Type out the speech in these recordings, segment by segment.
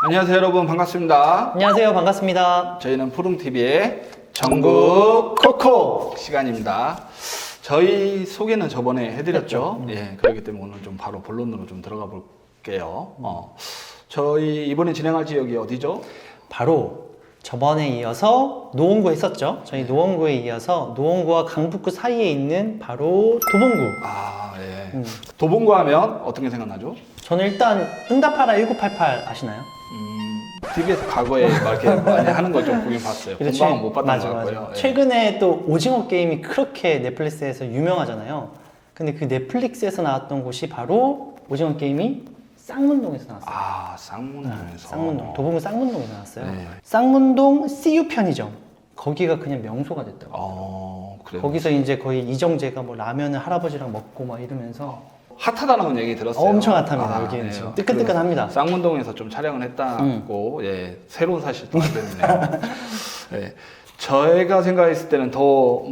안녕하세요 여러분, 반갑습니다. 안녕하세요. 반갑습니다. 저희는 푸릉TV의 전국 코코 시간입니다. 저희 소개는 저번에 해드렸죠. 예, 그렇기 때문에 오늘 좀 바로 본론으로 좀 들어가 볼게요. 저희 이번에 진행할 지역이 어디죠? 바로 저번에 이어서 노원구 했었죠. 저희 노원구에 이어서 노원구와 강북구 사이에 있는 바로 도봉구. 아, 예. 도봉구 하면 어떤 게 생각나죠? 저는 일단 응답하라 1988 아시나요? TV에서 과거에 막 이렇게 많이 하는 걸 좀 보긴 봤어요. 본방은 못 봤던 것 같고요. 예. 최근에 또 오징어 게임이 그렇게 넷플릭스에서 유명하잖아요. 근데 그 넷플릭스에서 나왔던 곳이 바로 오징어 게임이 쌍문동에서 나왔어요. 아, 쌍문동에서. 쌍문동. 도봉구 쌍문동에서 나왔어요. 네. 쌍문동 CU 편의점. 거기가 그냥 명소가 됐더라고요. 그래요. 거기서 이제 거의 이정재가 뭐 라면을 할아버지랑 먹고 막 이러면서 핫하다는 얘기 들었어요. 엄청 핫합니다. 여기는 네. 지금 뜨끈뜨끈합니다. 쌍문동에서 좀 촬영을 했다고 예, 새로운 사실도 알겠네요. 예, 저희가 생각했을 때는 더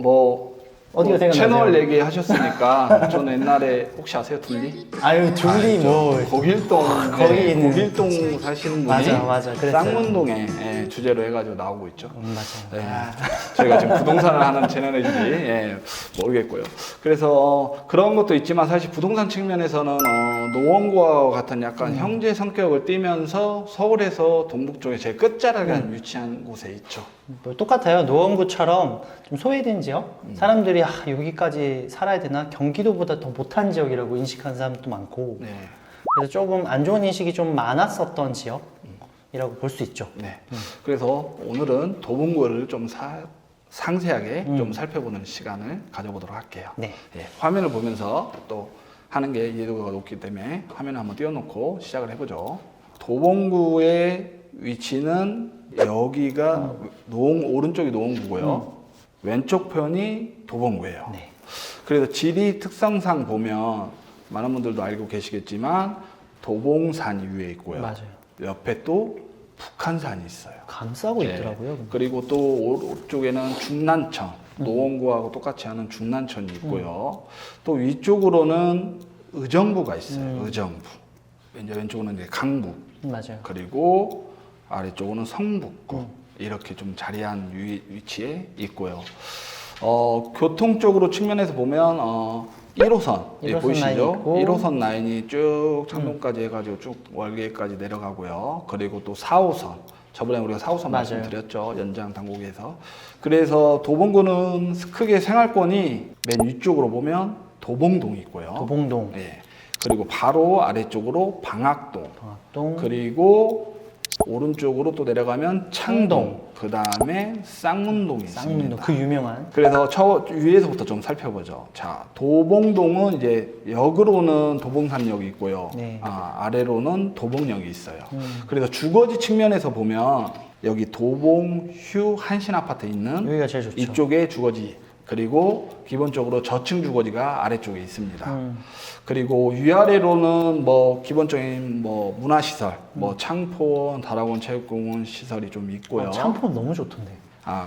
어디가 생각나세요? 채널 얘기하셨으니까 저는 옛날에 혹시 아세요 둘리? 아유 둘리 뭐 고길동 거기 예, 있는 고길동 사시는 분이 맞아 그랬어요. 쌍문동에 예, 주제로 해가지고 나오고 있죠. 맞아요. 네. 저희가 지금 부동산을 하는 채널인지 예, 모르겠고요. 그래서 그런 것도 있지만 사실 부동산 측면에서는 노원구와 같은 약간 형제 성격을 띠면서 서울에서 동북 쪽에 제일 끝자락에 위치한 곳에 있죠. 뭐 똑같아요. 노원구처럼 좀 소외된 지역 사람들이 여기까지 살아야 되나 경기도보다 더 못한 지역이라고 인식하는 사람도 많고 네. 그래서 조금 안 좋은 인식이 좀 많았었던 지역이라고 볼 수 있죠. 네. 그래서 오늘은 도봉구를 좀 상세하게 좀 살펴보는 시간을 가져보도록 할게요. 네. 예, 화면을 보면서 또 하는 게 이해도가 높기 때문에 화면을 한번 띄워놓고 시작을 해보죠. 도봉구의 위치는 여기가 오른쪽이 노원구고요. 왼쪽 편이 도봉구예요. 네. 그래서 지리 특성상 보면 많은 분들도 알고 계시겠지만 도봉산이 위에 있고요. 맞아요. 옆에 또 북한산이 있어요. 감싸고 네. 있더라고요. 그리고 또 오른쪽에는 중난천, 노원구하고 똑같이 하는 중난천이 있고요. 또 위쪽으로는 의정부가 있어요. 의정부. 이제 왼쪽으로는 이제 강북. 맞아요. 그리고 아래쪽으로는 성북구. 이렇게 좀 자리한 위치에 있고요. 교통적으로 측면에서 보면 1호선, 예, 1호선 보이시죠? 라인이 있고. 1호선 라인이 쭉 창동까지 해가지고 쭉 월계까지 내려가고요. 그리고 또 4호선. 저번에 우리가 4호선 맞아요. 말씀드렸죠. 연장 당국에서. 그래서 도봉구는 크게 생활권이 맨 위쪽으로 보면 도봉동이 있고요. 도봉동, 예. 그리고 바로 아래쪽으로 방학동. 방학동, 그리고 오른쪽으로 또 내려가면 창동. 그 다음에 쌍문동이 쌍문동 있습니다. 그 유명한 그래서 저 위에서부터 좀 살펴보죠. 자, 도봉동은 이제 역으로는 도봉산역이 있고요. 네. 아래로는 도봉역이 있어요. 그래서 주거지 측면에서 보면 여기 도봉휴 한신아파트 있는 여기가 제일 좋죠. 이쪽에 주거지, 그리고 기본적으로 저층 주거지가 아래쪽에 있습니다. 그리고 위아래로는 뭐 기본적인 뭐 문화시설, 뭐 창포원, 다락원, 체육공원 시설이 좀 있고요. 창포는 너무 좋던데.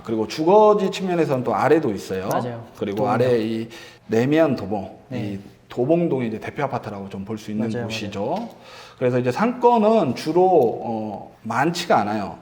그리고 주거지 측면에서는 또 아래도 있어요. 맞아요. 그리고 도봉역. 아래 이 내면 도봉, 네. 이 도봉동이 이제 대표 아파트라고 좀 볼 수 있는 맞아요, 곳이죠. 그래서 이제 상권은 주로 많지가 않아요.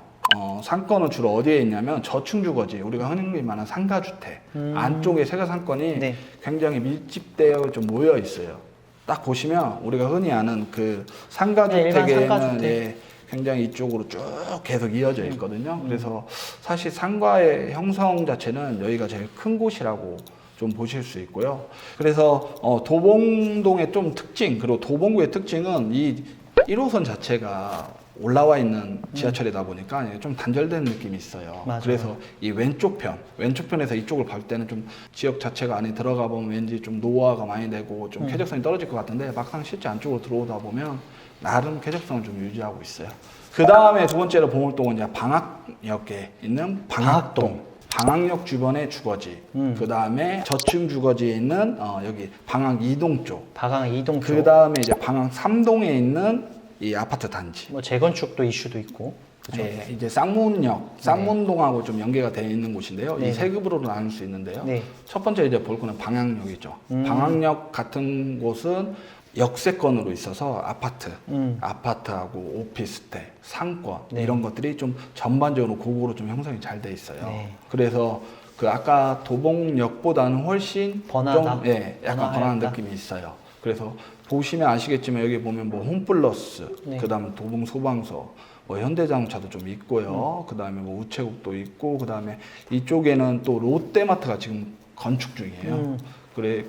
상권은 주로 어디에 있냐면 저층 주거지, 우리가 흔히 말하는 상가주택 안쪽에 세가 상권이 네. 굉장히 밀집되어 좀 모여 있어요. 딱 보시면 우리가 흔히 아는 그 네, 일반 상가주택에는 상가주택. 예, 굉장히 이쪽으로 쭉 계속 이어져 있거든요. 그래서 사실 상가의 형성 자체는 여기가 제일 큰 곳이라고 좀 보실 수 있고요. 그래서 도봉동의 좀 특징, 그리고 도봉구의 특징은 이 1호선 자체가 올라와 있는 지하철이다 보니까 좀 단절된 느낌이 있어요. 맞아요. 그래서 이 왼쪽편에서 이쪽을 볼 때는 좀 지역 자체가 안에 들어가 보면 왠지 좀 노화가 많이 되고 좀 쾌적성이 떨어질 것 같은데 막상 실제 안쪽으로 들어오다 보면 나름 쾌적성을 좀 유지하고 있어요. 그 다음에 두 번째로 봉울동은 이제 방학역에 있는 방학동. 방학역 주변의 주거지. 그 다음에 저층 주거지에 있는 여기 방학 2동 쪽. 방학 2동 쪽. 그 다음에 이제 방학 3동에 있는 이 아파트 단지. 뭐 재건축도 이슈도 있고. 그죠? 네, 이제 쌍문역, 쌍문동하고 좀 연계가 되어 있는 곳인데요. 네. 이 세 급으로 나눌 수 있는데요. 네. 첫 번째 이제 볼 거는 방학역이죠. 방학역 같은 곳은 역세권으로 있어서 아파트, 음. 아파트하고 오피스텔, 상권 네. 이런 것들이 좀 전반적으로 고구로 좀 형성이 잘 돼 있어요. 네. 그래서 그 아까 도봉역보다는 훨씬 번화다. 좀 약간 번화한 번화하였다. 느낌이 있어요. 그래서 보시면 아시겠지만 여기 보면 뭐 홈플러스, 네. 그다음에 도봉소방서, 뭐 현대자동차도 좀 있고요. 그다음에 뭐 우체국도 있고, 그다음에 이쪽에는 또 롯데마트가 지금 건축 중이에요.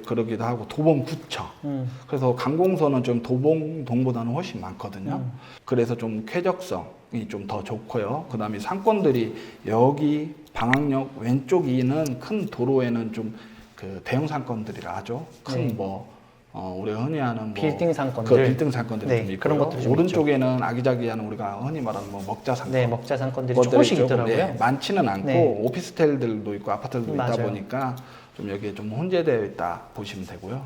그러기도 하고 도봉구청. 그래서 관공서는 좀 도봉동보다는 훨씬 많거든요. 그래서 좀 쾌적성이 좀 더 좋고요. 그다음에 상권들이 여기 방학역 왼쪽이는 큰 도로에는 좀 그 대형 상권들이라 하죠. 큰 네. 뭐 우리가 흔히 하는 뭐 빌딩 상권들. 그 빌딩 상권들이 네, 좀 있고요. 그런 것들이 좀 오른쪽에는 아기자기한 우리가 흔히 말하는 뭐 먹자 상권. 네, 먹자 상권들이 것들이 조금씩 조금, 있더라고요. 네, 많지는 않고 네. 오피스텔들도 있고 아파트들도 있다 맞아요. 보니까 좀 여기에 좀 혼재되어 있다 보시면 되고요.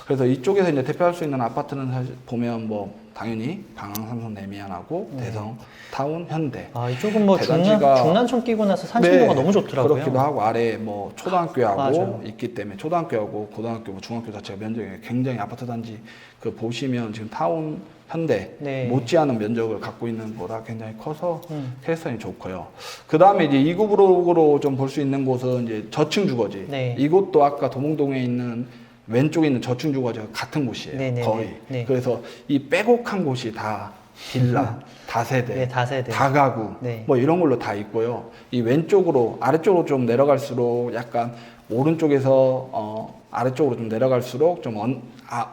그래서 이쪽에서 이제 대표할 수 있는 아파트는 사실 보면 뭐 당연히 방황, 삼성, 레미안하고 대성, 타운, 현대. 아, 이쪽은 뭐 대단지가- 중난청 끼고 나서 산신도가 너무 좋더라고요. 그렇기도 하고 아래 뭐 초등학교하고 맞아요. 있기 때문에 초등학교하고 고등학교, 뭐 중학교 자체가 면적이 굉장히 아파트 단지 그 보시면 지금 타운, 현대 네. 못지않은 면적을 갖고 있는 거라 굉장히 커서 쾌적성이 좋고요. 그 다음에 이제 이구브록으로 좀 볼 수 있는 곳은 이제 저층 주거지. 네. 이곳도 아까 도봉동에 있는 왼쪽에 있는 저층 주거지가 같은 곳이에요. 네, 네, 거의. 네. 네. 그래서 이 빼곡한 곳이 다 빌라, 다세대, 네, 다세대. 다가구 네. 뭐 이런 걸로 다 있고요. 이 왼쪽으로 아래쪽으로 좀 내려갈수록 약간 오른쪽에서 아래쪽으로 좀 내려갈수록 좀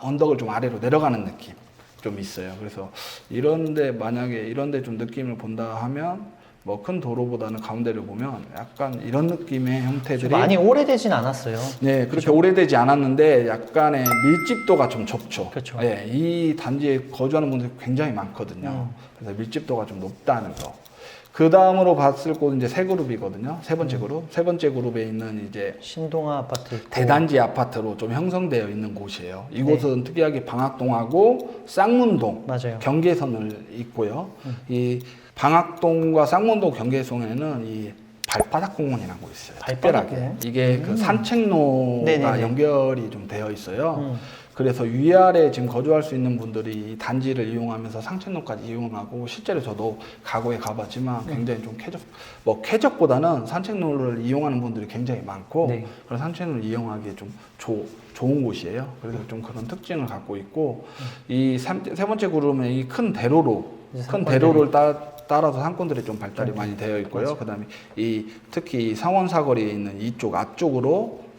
언덕을 좀 아래로 내려가는 느낌 좀 있어요. 그래서 이런데 만약에 이런데 좀 느낌을 본다 하면 뭐 큰 도로보다는 가운데를 보면 약간 이런 느낌의 형태들이 많이 오래되진 않았어요. 네, 그렇게 오래되지 않았는데 약간의 밀집도가 좀 좁죠. 그렇죠. 네, 이 단지에 거주하는 분들이 굉장히 많거든요. 그래서 밀집도가 좀 높다는 거. 그 다음으로 봤을 곳은 이제 세 그룹이거든요. 세 번째 그룹. 세 번째 그룹에 있는 이제 신동아 아파트 있고. 대단지 아파트로 좀 형성되어 있는 곳이에요. 이곳은 특이하게 방학동하고 쌍문동 맞아요. 경계선을 잇고요. 이 방학동과 쌍문동 경계선에는 이 발바닥 공원이라는 곳이 있어요. 발바닥 특별하게. 공원? 이게 그 산책로가 네네네. 연결이 좀 되어 있어요. 그래서 위아래 지금 거주할 수 있는 분들이 이 단지를 이용하면서 산책로까지 이용하고 실제로 저도 과거에 가봤지만 굉장히 좀 쾌적보다는 산책로를 이용하는 분들이 굉장히 많고 네. 그런 산책로를 이용하기에 좀 좋은 곳이에요. 그래서 좀 그런 특징을 갖고 있고 이 세 번째 그룹은 이 큰 대로로 이제 큰 상권들이. 대로를 따라서 상권들이 좀 발달이 많이 되어 있고요. 그다음에 특히 상원 사거리에 있는 이쪽 앞쪽으로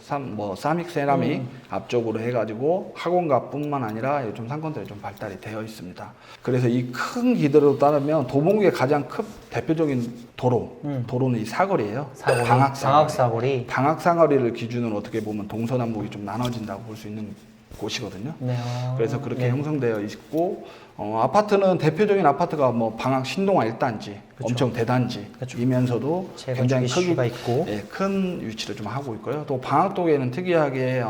사믹 세라믹 앞쪽으로 해가지고 학원가뿐만 아니라 요즘 상권들이 좀 발달이 되어 있습니다. 그래서 이 큰 길들로 따르면 도봉구의 가장 큰 대표적인 도로는 이 사거리예요. 사거리. 방학사거리. 사거리. 방학사거리를 기준으로 어떻게 보면 동서남북이 좀 나눠진다고 볼 수 있는 곳이거든요. 네. 그래서 그렇게 네. 형성되어 있고 아파트는 대표적인 아파트가 뭐 방학 신동아 1단지 엄청 대단지이면서도 굉장히 재건축 이슈가 있고. 큰 위치를 좀 하고 있고요. 또 방학동에는 특이하게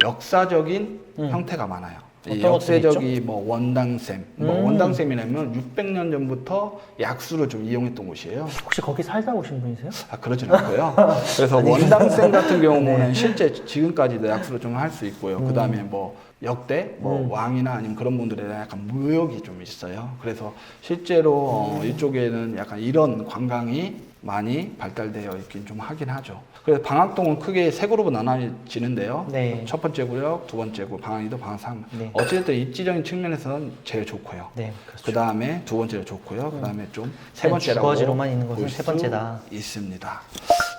역사적인 형태가 많아요. 이 어떤 것들이 역사적이 뭐 원당샘, 원당샘이라면 600년 전부터 약수를 좀 이용했던 곳이에요. 혹시 거기 살다 오신 분이세요? 그러진 않고요. 그래서 원당샘 같은 경우는 실제 지금까지도 약수를 좀 할 수 있고요. 그 다음에 뭐 역대, 뭐 왕이나 아니면 그런 분들에 대한 약간 무역이 좀 있어요. 그래서 실제로 이쪽에는 약간 이런 관광이 많이 발달되어 있긴 좀 하긴 하죠. 그래서 방학동은 크게 세 그룹으로 나눠지는데요. 네. 첫 번째 구역, 두 번째 구역, 방학이도 방학삼. 네. 어쨌든 입지적인 측면에서는 제일 좋고요. 네, 그렇죠. 그 다음에 두 번째로 좋고요. 그 다음에 좀 세 그냥 번째라고 주거지로만 있는 곳은 볼 세 수 번째다. 있습니다.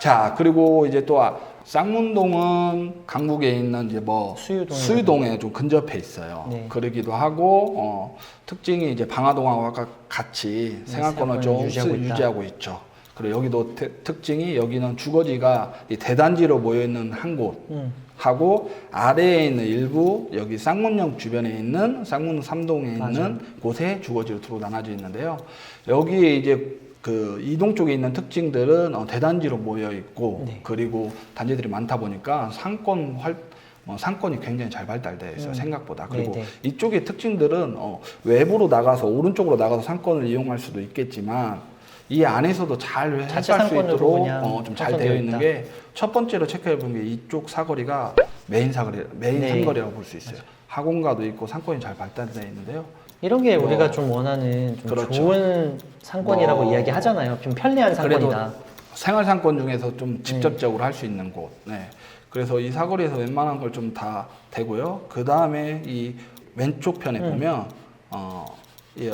자, 그리고 이제 또 쌍문동은 강북에 있는 이제 뭐 수유동에 좀 근접해 있어요. 네. 그러기도 하고 특징이 이제 방화동하고 같이 생활권을 좀 유지하고 있죠. 그리고 여기도 특징이 여기는 주거지가 이 대단지로 모여 있는 한 곳. 하고 아래에 있는 일부 여기 쌍문역 주변에 있는 쌍문 3동에 있는 맞아요. 곳에 주거지로 두로 나눠져 있는데요. 여기에 이제 그 이동 쪽에 있는 특징들은 대단지로 모여 있고 네. 그리고 단지들이 많다 보니까 상권이 굉장히 잘 발달되어 있어요. 생각보다. 그리고 네네. 이쪽의 특징들은 외부로 나가서 오른쪽으로 나가서 상권을 이용할 수도 있겠지만 이 안에서도 잘 회수할 수 상권으로 있도록 그냥 좀 잘 형성되어 되어 있는 있다. 게 첫 번째로 체크해 본 게 이쪽 사거리가 메인 네. 상거리라고 볼 수 있어요. 학원가도 있고 상권이 잘 발달되어 있는데요. 이런 게 뭐, 우리가 좀 원하는 좀 그렇죠. 좋은 상권이라고 뭐, 이야기하잖아요. 좀 편리한 그래도 상권이다. 생활 상권 중에서 좀 직접적으로 할 수 있는 곳. 네. 그래서 이 사거리에서 웬만한 걸 좀 다 되고요. 그 다음에 이 왼쪽 편에 보면 이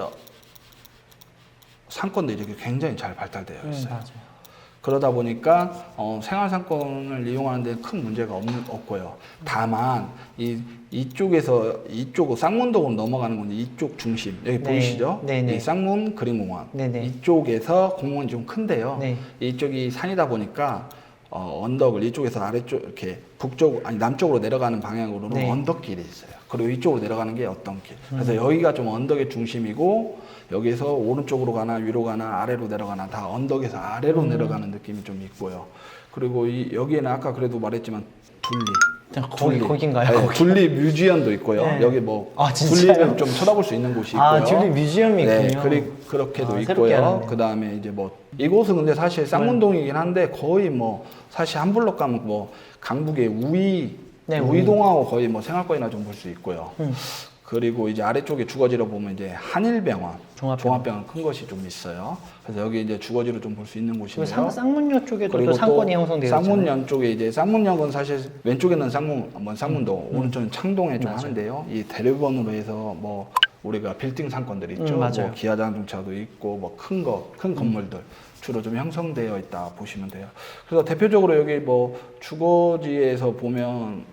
상권들이 이렇게 굉장히 잘 발달되어 있어요. 맞아요. 그러다 보니까 생활 상권을 이용하는 데 큰 문제가 없고요. 다만 이쪽에서 이쪽 쌍문동으로 넘어가는 건 이쪽 중심 여기 네. 보이시죠? 네네. 이 쌍문 그린공원 네네. 이쪽에서 공원이 좀 큰데요. 네. 이쪽이 산이다 보니까 언덕을 이쪽에서 아래쪽 이렇게 북쪽 아니 남쪽으로 내려가는 방향으로는 네. 언덕길이 있어요. 그리고 이쪽으로 내려가는 게 어떤 길. 그래서 여기가 좀 언덕의 중심이고 여기서 오른쪽으로 가나 위로 가나 아래로 내려가나 다 언덕에서 아래로 내려가는 느낌이 좀 있고요. 그리고 여기에는 아까 그래도 말했지만 거긴가요? 네, 둘리 뮤지엄도 있고요. 네. 여기 뭐 아, 진짜요? 둘리를 좀 쳐다볼 수 있는 곳이 있고요. 아, 듀리 뮤지엄이 네, 있군요. 그렇게도 아, 새롭게 있고요. 알았네요. 그 다음에 이제 뭐 이곳은 근데 사실 쌍문동이긴 한데 거의 뭐 사실 한 블록 가면 뭐 강북의 네, 우이동하고 거의 뭐 생활권이나 좀 볼 수 있고요. 음. 그리고 이제 아래쪽에 주거지로 보면 이제 한일병원, 종합병원. 종합병원 큰 것이 좀 있어요. 그래서 여기 이제 주거지로 좀 볼 수 있는 그리고 곳이고요. 쌍문역 쪽에도 그리고 또 상권이 또 형성되어 있잖아요. 쌍문역 쪽에 이제 쌍문역은 사실 왼쪽에는 쌍문동, 오른쪽은 창동에 좀 맞아요. 하는데요. 이 대류번으로 해서 뭐 우리가 빌딩 상권들 있죠. 맞아요. 뭐 기아 자동차도 있고 뭐 큰 건물들 주로 좀 형성되어 있다 보시면 돼요. 그래서 대표적으로 여기 뭐 주거지에서 보면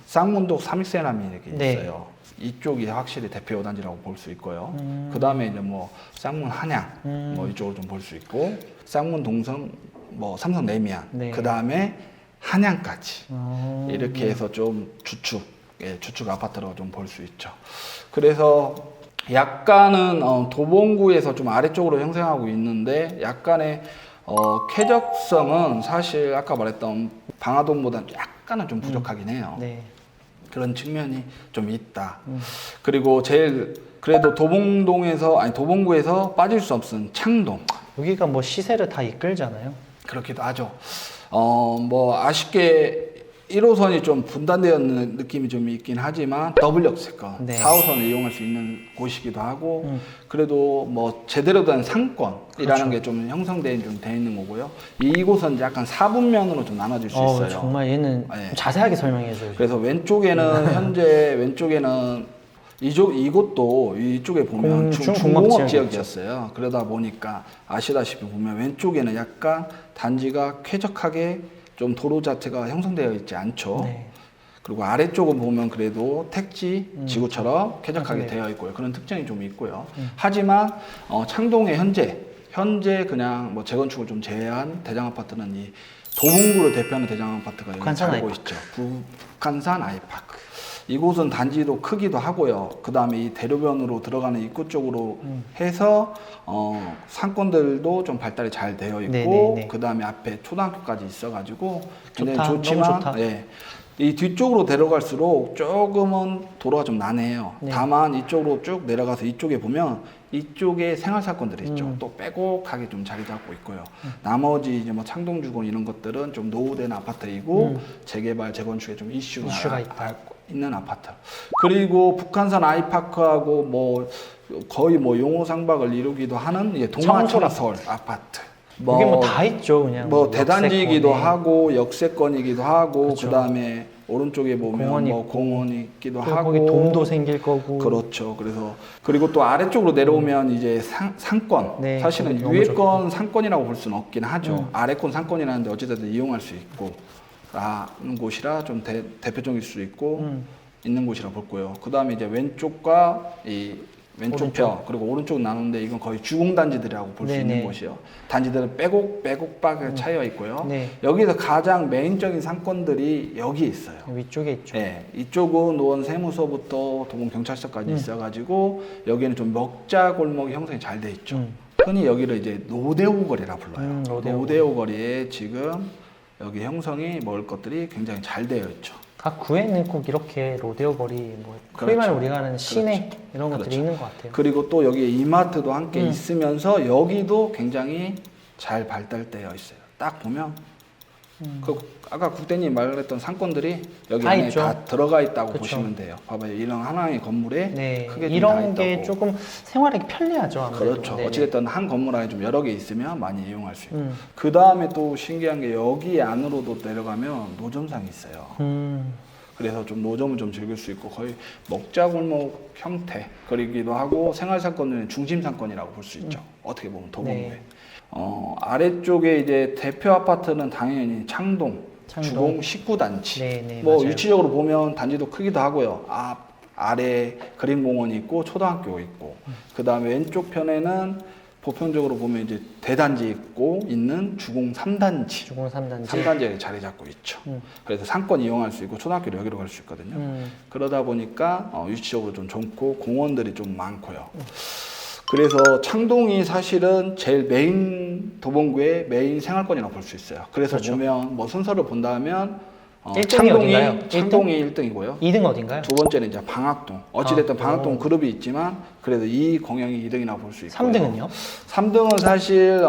쌍문동 삼익세남이 이렇게 네. 있어요. 이쪽이 확실히 대표 단지라고 볼 수 있고요. 그 다음에 이제 뭐 쌍문 한양 뭐 이쪽을 좀 볼 수 있고 쌍문 동성 뭐 삼성 레미안 네. 그 다음에 한양까지 이렇게 네. 해서 좀 주축 아파트라고 좀 볼 수 있죠. 그래서 약간은 도봉구에서 좀 아래쪽으로 형성하고 있는데 약간의 쾌적성은 사실 아까 말했던 방화동보다는 약간은 좀 부족하긴 해요. 네. 그런 측면이 좀 있다. 그리고 제일 그래도 도봉구에서 빠질 수 없는 창동. 여기가 뭐 시세를 다 이끌잖아요. 그렇기도 하죠. 뭐 아쉽게 1호선이 좀 분단되어 있는 느낌이 좀 있긴 하지만 더블 역세권 네. 4호선을 이용할 수 있는 곳이기도 하고 그래도 뭐 제대로 된 상권이라는 그렇죠. 게 좀 형성돼 있는 거고요. 이곳은 약간 4분면으로 좀 나눠질 수 있어요. 정말 얘는 네. 좀 자세하게 설명해 줘요. 그래서 왼쪽에는 현재 왼쪽에는 이곳도 이쪽에 보면 중공업 지역이었어요. 그러다 보니까 아시다시피 보면 왼쪽에는 약간 단지가 쾌적하게 좀 도로 자체가 형성되어 있지 않죠. 네. 그리고 아래쪽은 보면 그래도 택지 지구처럼 쾌적하게 네. 되어 있고요. 그런 특징이 좀 있고요. 하지만 창동에 현재 그냥 뭐 재건축을 좀 제외한 대장 아파트는 이 도봉구를 대표하는 대장 아파트가 여기 북한산 살고 아이파크. 있죠. 북한산 아이파크. 이곳은 단지도 크기도 하고요. 그 다음에 이 대로변으로 들어가는 입구 쪽으로 해서 상권들도 좀 발달이 잘 되어 있고 네네네. 그 다음에 앞에 초등학교까지 있어가지고 굉장히 좋다. 좋지만 너무 좋다. 예, 이 뒤쪽으로 내려갈수록 조금은 도로가 좀 난해해요. 네. 다만 이쪽으로 쭉 내려가서 이쪽에 보면 이쪽에 생활 사건들이 있죠. 또 빼곡하게 좀 자리 잡고 있고요. 나머지 이제 뭐 창동주공 이런 것들은 좀 노후된 아파트이고 재개발 재건축에 좀 이슈가 있다. 있는 아파트. 그리고 북한산 아이파크하고 뭐 거의 뭐 용호상박을 이루기도 하는 이제 동아철서울 아파트. 여기 뭐 다 있죠, 그냥. 뭐 대단지이기도 역세권에. 하고 역세권이기도 하고 그렇죠. 그다음에 오른쪽에 보면 공원이 뭐 있고. 공원이 있기도 또 하고 거기 돔도 생길 거고. 그렇죠. 그래서 그리고 또 아래쪽으로 내려오면 이제 상권. 네, 사실은 거기 너무 위에권 상권이라고 볼 수는 없긴 하죠. 아래권 상권이라는데 어찌됐든 이용할 수 있고 라는 곳이라 좀 대표적일 수 있고 있는 곳이라 볼 거예요. 그다음에 이제 왼쪽과 이 왼쪽 편 그리고 오른쪽 나누는데 이건 거의 주공단지들이라고 볼 수 네네. 있는 곳이요. 단지들은 빼곡빠게 차여 있고요. 네. 여기서 가장 메인적인 상권들이 여기에 있어요. 위쪽에 있죠. 네, 이쪽은 노원 세무서부터 도봉 경찰서까지 있어가지고 여기는 좀 먹자 골목이 형성이 잘 돼 있죠. 흔히 여기를 이제 노대오 거리라 불러요. 노대오 거리에 지금 여기 형성이 먹을 것들이 굉장히 잘 되어 있죠. 각 구에는 꼭 이렇게 로데오 거리, 뭐 그렇죠. 소위 말해 우리가 하는 시내 이런 것들이 그렇죠. 있는 것 같아요. 그리고 또 여기에 이마트도 함께 있으면서 여기도 굉장히 잘 발달되어 있어요. 딱 보면 그 아까 국대님 말했던 상권들이 여기 다 안에 있죠. 다 들어가 있다고 그쵸. 보시면 돼요. 봐봐요. 이런 하나의 건물에 네, 크게 좀 다 이런 게 있다고. 조금 생활하기 편리하죠. 아무래도. 그렇죠. 네네. 어찌됐든 한 건물 안에 좀 여러 개 있으면 많이 이용할 수 있고. 음. 그 다음에 또 신기한 게 여기 안으로도 내려가면 노점상이 있어요. 그래서 좀 노점을 좀 즐길 수 있고 거의 먹자골목 형태 그리기도 하고 생활상권 중심 상권이라고 볼 수 있죠. 어떻게 보면 도봉구에. 네. 아래쪽에 이제 대표 아파트는 당연히 창동, 창동. 주공 19단지. 네, 네, 뭐 맞아요. 위치적으로 보면 단지도 크기도 하고요. 아래 그린공원이 있고 초등학교 있고 그 다음에 왼쪽 편에는 보편적으로 보면 이제 대단지 있고 있는 주공 3단지. 주공 3단지. 3단지에 자리 잡고 있죠. 그래서 상권 이용할 수 있고 초등학교를 여기로 갈 수 있거든요. 그러다 보니까 위치적으로 좀 좋고 공원들이 좀 많고요. 그래서 창동이 사실은 제일 메인 도봉구의 메인 생활권이라고 볼 수 있어요. 그래서 그렇죠. 보면 뭐 순서를 본다면 1등이 어딘가요? 창동이 1등이고요. 2등 어딘가요? 두 번째는 이제 방학동. 어찌됐든 방학동 오. 그룹이 있지만 그래도 이 공영이 2등이라고 볼 수 있고. 3등은요? 3등은 사실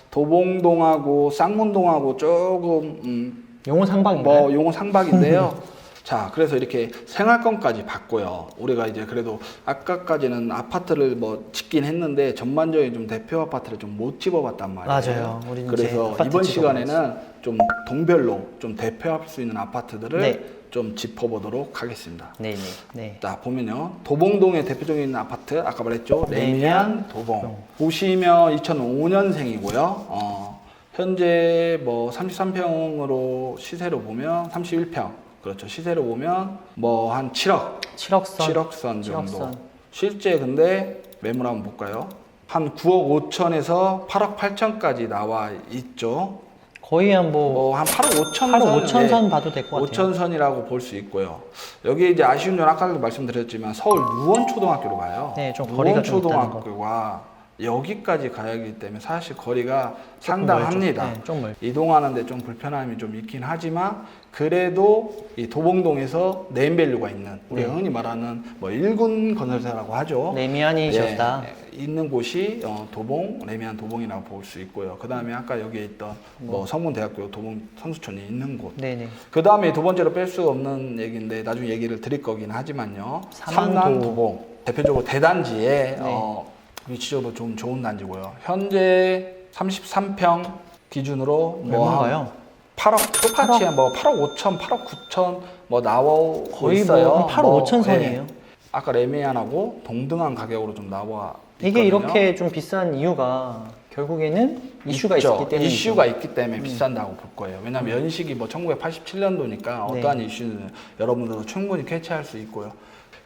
도봉동하고 쌍문동하고 조금 용호 상방인가요? 뭐 용어 상박인데요. 자, 그래서 이렇게 생활권까지 받고요. 우리가 이제 그래도 아까까지는 아파트를 뭐 짓긴 했는데 전반적인 좀 대표 아파트를 좀 못 집어봤단 말이에요. 맞아요. 우린 이제 그래서 아파트 이번 집어봤지. 시간에는 좀 동별로 좀 대표할 수 있는 아파트들을 네. 좀 짚어보도록 하겠습니다. 네네. 네. 자, 보면요. 도봉동의 대표적인 아파트, 아까 말했죠. 레미안 레미안 도봉. 보시면 2005년생이고요. 현재 뭐 33평으로 시세로 보면 31평. 그렇죠. 시세로 보면 뭐 한 7억. 7억 선. 7억 선 정도. 7억 선. 실제 근데 매물 한번 볼까요? 한 9억 5천에서 8억 8천까지 나와 있죠. 거의 한 뭐 한 8억 5천 8억 5천 선 예. 봐도 될 것 같아요. 5천 선이라고 볼 수 있고요. 여기에 이제 아쉬운 점 아까도 말씀드렸지만 서울 누원초등학교로 가요. 네, 좀 거리가 좀 있다는 거. 누원초등학교가 여기까지 가야 하기 때문에 사실 거리가 상당합니다. 네, 좀 멀. 이동하는데 좀 불편함이 좀 있긴 하지만 그래도 이 도봉동에서 네임밸류가 있는 우리가 네. 흔히 말하는 뭐 1군 건설사라고 하죠. 레미안이셨다. 있는 곳이 도봉, 레미안 도봉이라고 볼 수 있고요. 그 다음에 아까 여기에 있던 뭐 성문대학교 도봉 선수촌이 있는 곳. 네네. 그 다음에 두 번째로 뺄 수 없는 얘기인데 나중에 얘기를 드릴 거긴 하지만요. 삼난도봉 대표적으로 대단지에 네. 위치적으로 좀 좋은 단지고요. 현재 33평 기준으로 얼마인가요? 8억 똑같이 뭐 8억 5천, 8억 9천 뭐 나오고 거의 있어요. 뭐 8억 5천 선이에요. 아까 레미안하고 동등한 가격으로 좀 나와 이게 있거든요. 이렇게 좀 비싼 이유가 결국에는 이슈가 있죠. 있기 때문에 이슈가 있기 때문에 비싼다고 볼 거예요. 왜냐하면 연식이 뭐 1987년도니까 네. 어떠한 이슈는 여러분들도 충분히 캐치할 수 있고요.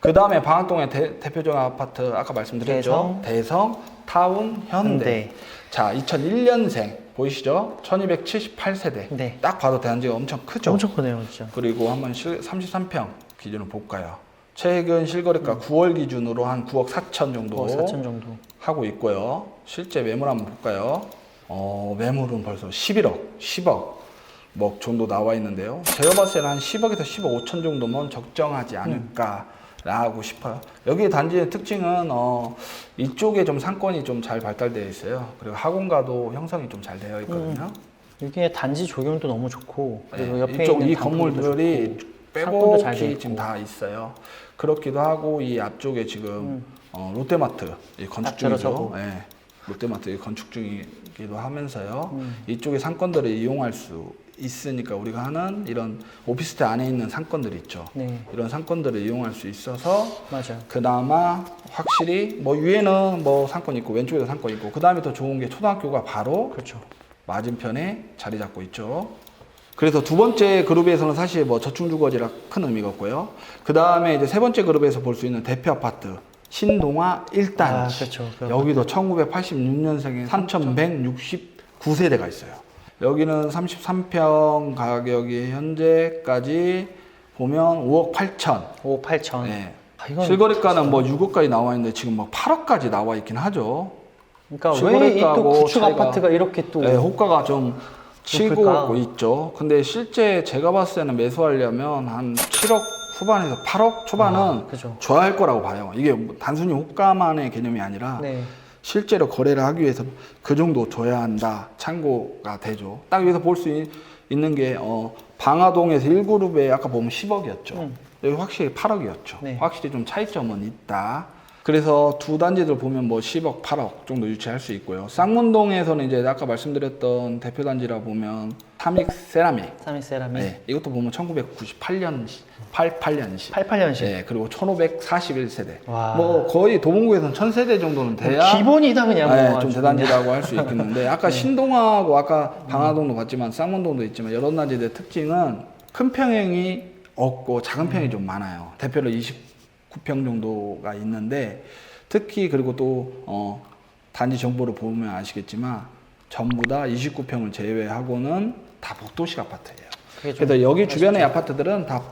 그 다음에 방학동의 대표적인 아파트 아까 말씀드렸죠. 대성 타운, 현대. 자, 2001년생 보이시죠? 1278세대. 네. 딱 봐도 대단지가 엄청 크죠. 엄청 크네요, 진짜. 그리고 한번 33평 기준으로 볼까요? 최근 실거래가 9월 기준으로 한 9억 4천 정도 9억 4천 정도. 하고 있고요. 실제 매물 한번 볼까요? 매물은 벌써 11억, 10억 뭐 정도 나와 있는데요. 제가 봤을 때는 한 10억에서 10억 5천 정도면 적정하지 않을까라고 싶어요. 여기 단지의 특징은 이쪽에 좀 상권이 좀 잘 발달되어 있어요. 그리고 학원가도 형성이 좀 잘 되어 있거든요. 이게 단지 조경도 너무 좋고 그리고 네, 옆에 이쪽 있는 이 단풍도 건물들이 좋고, 상권도 잘 빼곡히 돼 지금 있고. 다 있어요. 그렇기도 하고 이 앞쪽에 지금 롯데마트 건축 딱 중이죠. 들어서고. 네, 롯데마트 건축 중이기도 하면서요. 이쪽에 상권들을 이용할 수 있으니까 우리가 하는 이런 오피스텔 안에 있는 상권들이 있죠. 네, 이런 상권들을 이용할 수 있어서 맞아요. 그나마 확실히 뭐 위에는 뭐 상권 있고 왼쪽에도 상권 있고 그 다음에 더 좋은 게 초등학교가 바로 그렇죠. 맞은편에 자리 잡고 있죠. 그래서 두 번째 그룹에서는 사실 뭐 저층주거지라 큰 의미가 없고요. 그 다음에 이제 세 번째 그룹에서 볼 수 있는 대표 아파트 신동아 1단지. 아, 그렇죠. 그 여기도 1986년생에 3,169세대가 있어요. 여기는 33평 가격이 현재까지 보면 5억 8천. 5억 8천. 네. 아, 이건 실거래가는 뭐 6억까지 나와 있는데 지금 뭐 8억까지 나와 있긴 하죠. 그러니까 왜 이 실거래가하고 또 구축 차이가- 아파트가 이렇게 또 네, 호가가 좀 치고 높을까? 오고 있죠. 근데 실제 제가 봤을 때는 매수하려면 한 7억 후반에서 8억 초반은 그죠. 좋아할 거라고 봐요. 이게 뭐 단순히 호가만의 개념이 아니라 네. 실제로 거래를 하기 위해서 그 정도 줘야 한다. 참고가 되죠. 딱 여기서 볼 수 있는 게 방화동에서 1그룹에 아까 보면 10억이었죠. 여기 확실히 8억이었죠. 네. 확실히 좀 차이점은 있다. 그래서 두 단지들 보면 뭐 10억, 8억 정도 유치할 수 있고요. 쌍문동에서는 이제 아까 말씀드렸던 대표 단지라 보면 삼익 세라믹. 삼익 세라믹. 네, 이것도 보면 1998년식, 88년식. 88년식. 네, 그리고 1541세대. 와. 뭐 거의 도봉구에서는 1000세대 정도는 돼야 기본이다 그냥 뭐. 네, 좀 아주 대단지라고 할 수 있겠는데 아까 신동하고 아까 방화동도 봤지만 쌍문동도 있지만 여러 단지들의 특징은 큰 평형이 없고 작은 평이 좀 많아요. 대표로 29평 정도가 있는데 특히 그리고 또 단지 정보를 보면 아시겠지만 전부 다 29평을 제외하고는 다 복도식 아파트예요. 그게 좀 그래서 여기 주변의 아파트들은 다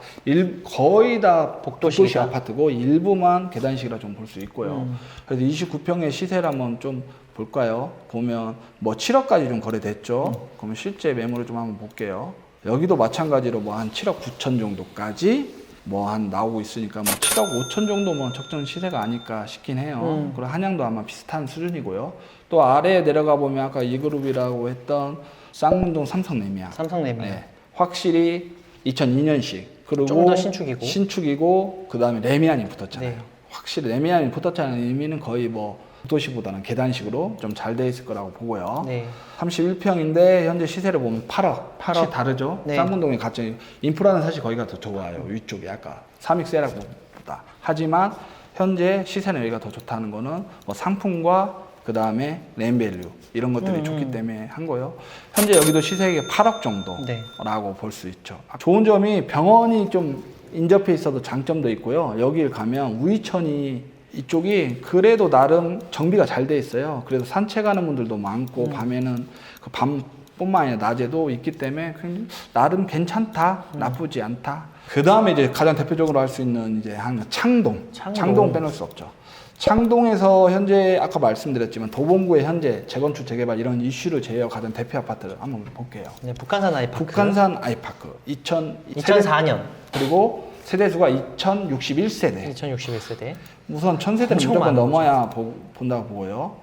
거의 다 복도식 복도식이다. 아파트고 일부만 계단식이라 좀 볼 수 있고요. 그래서 29평의 시세를 한번 좀 볼까요? 보면 뭐 7억까지 좀 거래됐죠. 그러면 실제 매물을 좀 한번 볼게요. 여기도 마찬가지로 뭐 한 7억 9천 정도까지 뭐 한 나오고 있으니까 뭐 7억 5천 정도면 적정 시세가 아닐까 싶긴 해요. 그리고 한양도 아마 비슷한 수준이고요. 또 아래에 내려가 보면 아까 2그룹이라고 했던 쌍문동 삼성레미아. 삼성레미아. 네, 확실히 2002년식 그리고 좀 더 신축이고. 신축이고 그다음에 레미안이 붙었잖아요. 네. 확실히 레미안이 붙었다는 의미는 거의 뭐 도시보다는 계단식으로 좀 잘 돼 있을 거라고 보고요. 네. 31평인데 현재 시세를 보면 8억. 확실히 8억. 다르죠. 네. 쌍문동의 가치 인프라는 사실 거기가 더 좋아요. 위쪽에 아까 삼익 세라보다. 하지만 현재 시세는 여기가 더 좋다는 거는 뭐 상품과 그 다음에 랜밸류 이런 것들이 좋기 때문에 한 거예요. 현재 여기도 시세가 8억 정도라고 네. 볼 수 있죠. 좋은 점이 병원이 좀 인접해 있어도 장점도 있고요. 여길 가면 우이천이 이쪽이 그래도 나름 정비가 잘 돼 있어요. 그래서 산책하는 분들도 많고 밤에는 그 밤뿐만 아니라 낮에도 있기 때문에 나름 괜찮다, 나쁘지 않다. 그 다음에 이제 가장 대표적으로 할 수 있는 이제 한 창동. 창동 빼놓을 수 없죠. 창동에서 현재 아까 말씀드렸지만 도봉구의 현재 재건축 재개발 이런 이슈를 제외하고 가장 대표 아파트를 한번 볼게요. 네, 북한산 아이파크. 북한산 아이파크 2004년. 그리고 세대수가 2061세대. 2061세대. 우선 1000세대는 엄청 무조건 많은 넘어야 본다고 보고요.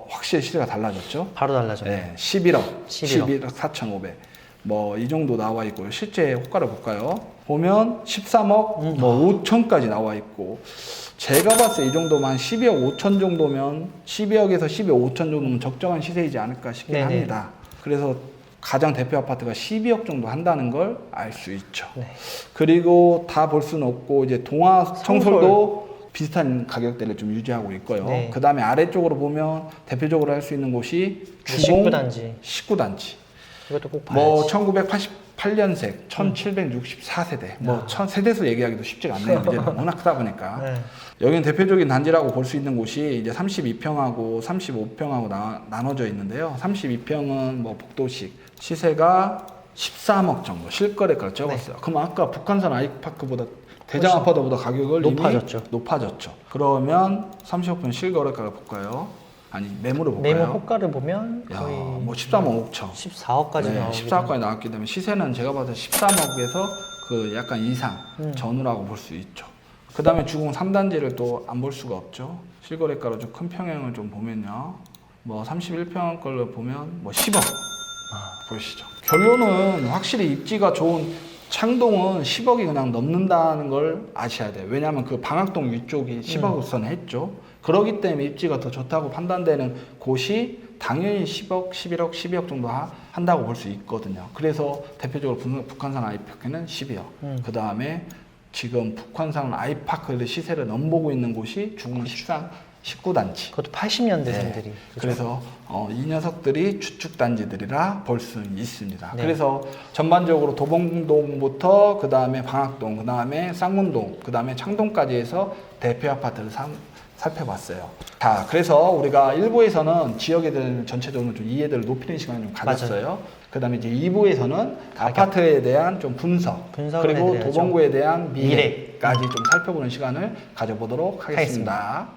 확실히 시세가 달라졌죠. 바로 달라졌네. 네, 11억, 11억. 11억 4,500. 뭐 이 정도 나와 있고요. 실제 호가를 볼까요? 보면 13억 뭐 5천까지 나와 있고 제가 봤을 때 이 정도만 12억 5천 정도면 12억에서 12억 5천 정도면 적정한 시세이지 않을까 싶긴 네네. 합니다. 그래서 가장 대표 아파트가 12억 정도 한다는 걸 알 수 있죠. 네. 그리고 다 볼 수는 없고 이제 동아 청솔도 비슷한 가격대를 좀 유지하고 있고요. 네. 그 다음에 아래쪽으로 보면 대표적으로 할 수 있는 곳이 주공 19단지. 19단지. 이것도 꼭 봐야지. 뭐 1988년생 1764세대. 뭐 세대수 얘기하기도 쉽지가 않네요. 이제 워낙 크다 보니까. 네. 여기는 대표적인 단지라고 볼 수 있는 곳이 이제 32평하고 35평하고 나눠져 있는데요. 32평은 뭐 복도식 시세가 13억 정도 실거래가를 적었어요. 그럼 아까 북한산 아이파크보다 대장 아파트보다 가격을 높아졌죠. 이미 높아졌죠. 그러면 35평 실거래가를 볼까요? 아니 매물을 볼까요? 매물 호가를 보면 야, 거의 뭐 13억 5천. 14억까지 네, 나오고 14억까지 나왔기 때문에 시세는 제가 봐도 13억에서 그 약간 이상 전후라고 볼 수 있죠. 그 다음에 주공 3단지를 또 안 볼 수가 없죠. 실거래가로 좀 큰 평형을 좀 보면요. 뭐 31평 걸로 보면 뭐 10억 보시죠. 결론은 확실히 입지가 좋은 창동은 10억이 그냥 넘는다는 걸 아셔야 돼요. 왜냐하면 그 방학동 위쪽이 10억 우선했죠. 그렇기 때문에 입지가 더 좋다고 판단되는 곳이 당연히 10억, 11억, 12억 정도 한다고 볼 수 있거든요. 그래서 대표적으로 북한산 아이파크는 12억. 그 다음에 지금 북한산 아이파크의 시세를 넘보고 있는 곳이 중국 19단지. 그것도 80년대생들이. 네. 그래서 이 녀석들이 주축단지들이라 볼 수 있습니다. 네. 그래서 전반적으로 도봉동부터 그 다음에 방학동, 그 다음에 쌍문동, 그 다음에 창동까지 해서 대표 아파트를 살펴봤어요. 자, 그래서 우리가 1부에서는 지역에 대한 전체적으로 좀 이해도를 높이는 시간을 좀 가졌어요. 그 다음에 이제 2부에서는 아파트에 대한 좀 분석을 그리고 해드려야죠. 도봉구에 대한 미래까지 좀 살펴보는 시간을 가져보도록 하겠습니다.